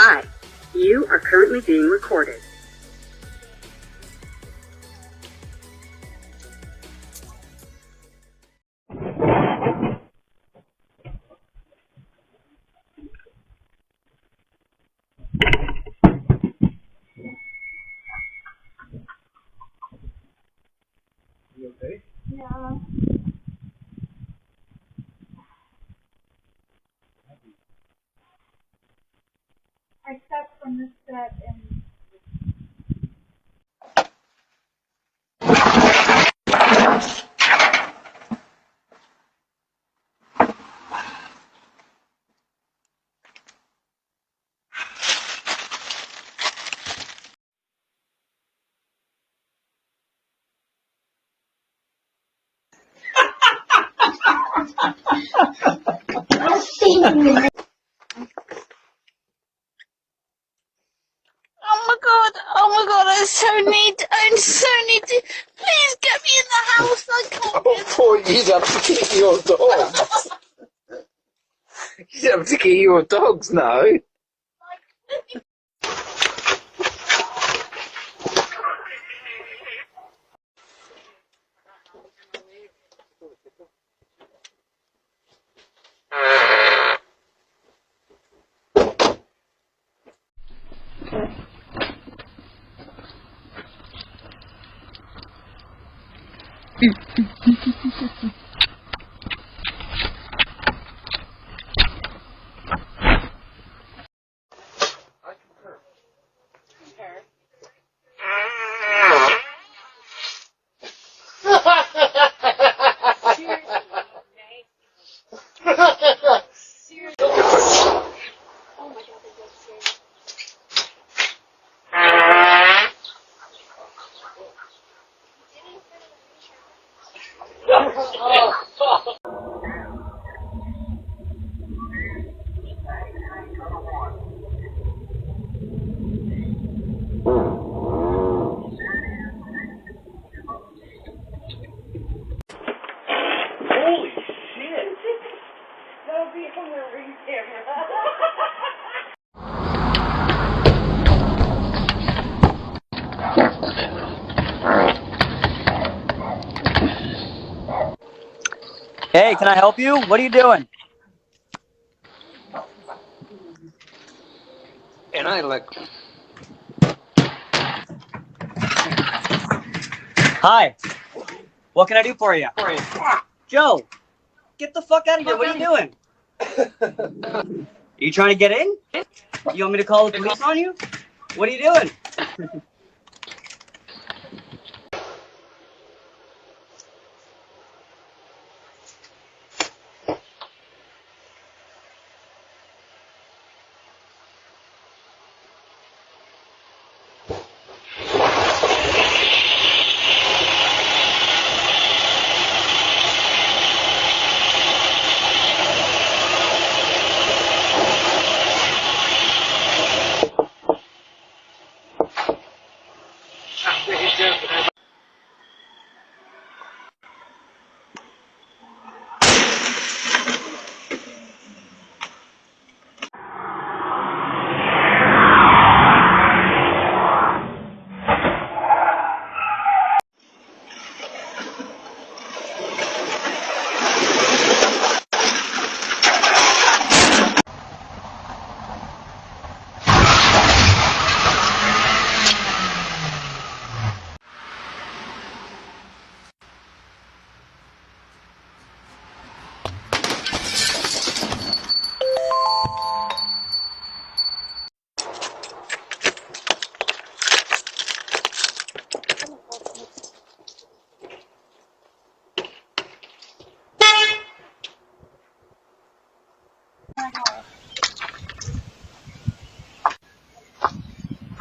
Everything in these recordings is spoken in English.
Hi, you are currently being recorded. You okay? Yeah. I stepped from this step and oh my god, I so need to, please get me in the house, I can't Oh, poor, you'd have to kick your dogs. You'd have to kick your dogs now. Holy shit! That'll be on the ring camera. Hey, can I help you? What are you doing? And I like... Hi. What can I do for you? Joe, get the fuck out of here. What are you doing? Are you trying to get in? You want me to call the police on you? What are you doing?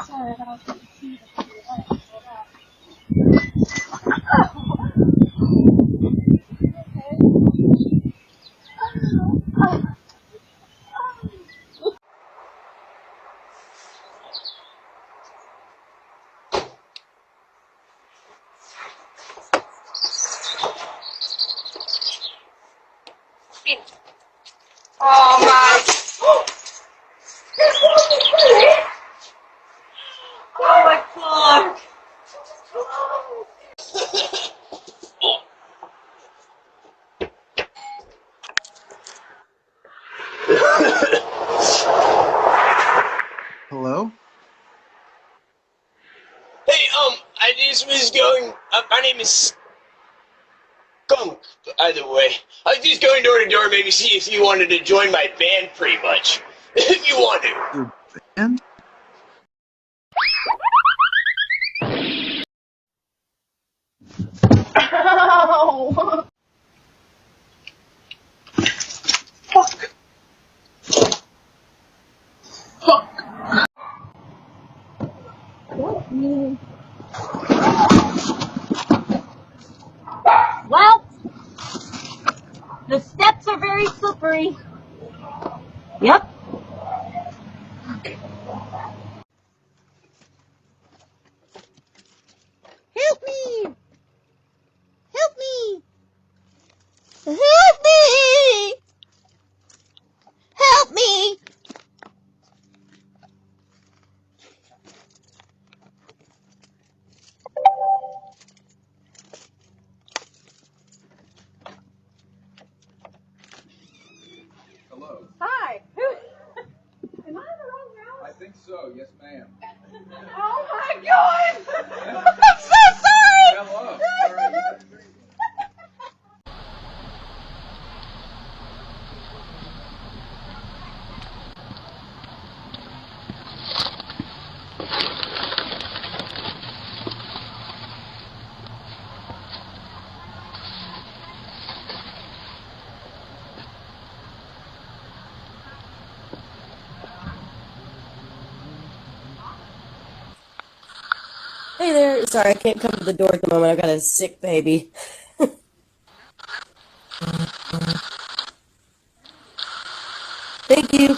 Sorry, but I'll take the key to your life. Oh my! My name is Skunk, by the way. I was just going door to door, maybe see if you wanted to join my band, pretty much. If you want to. Your band? Fuck. Fuck. Well, the steps are very slippery. Yep. Help me! Help me! Help me! Help me! Hello. Hi. Am I in the wrong house? I think so. Yes, ma'am. Oh my God! I'm so sorry! Hello. All right. Hey there. Sorry, I can't come to the door at the moment. I've got a sick baby. Thank you.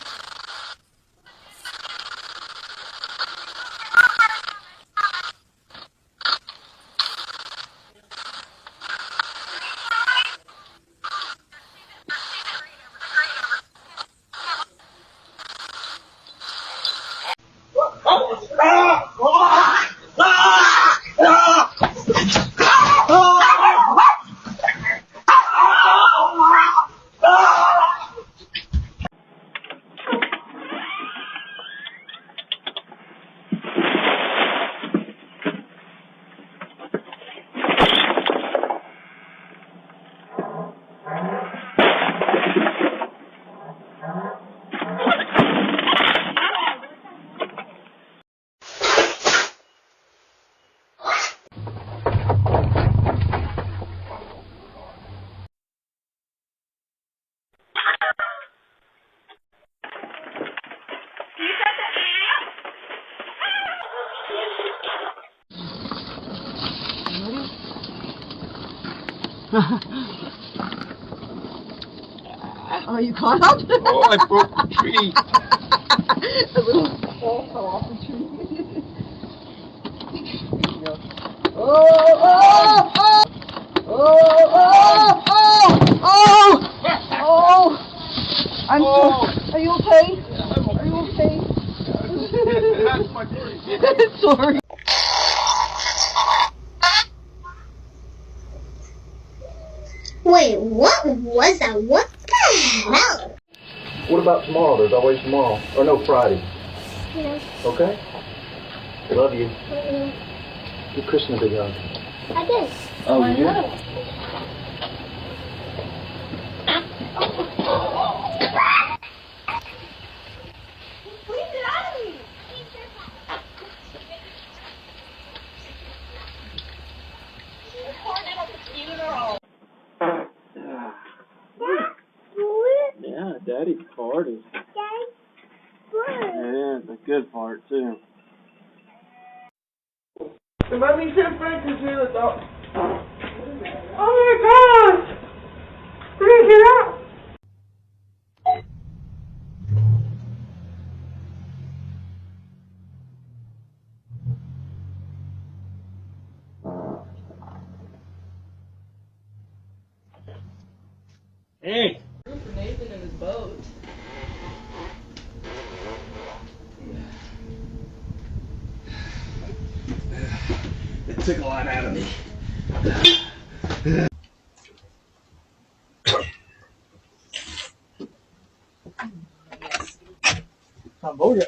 Are you caught up? Oh, I broke the tree. A little ball fell off the tree. Oh, oh, oh! Oh, oh, oh, oh, oh! I'm so, are you okay? Are you okay? That's my tree. Sorry. Wait, what was that? What the hell? What about tomorrow? There's always tomorrow. Or no, Friday. Yeah. Okay? I love you. Mm-mm. Give Kristen a big hug. I did. Oh, you did? Please get out of me! Yeah, Daddy farted. Yeah, it's a good fart too. There might be 10 Francis here that's out. Oh my gosh! Please get out! Hey! For Nathan and his boat. It took a lot out of me. Cambodia.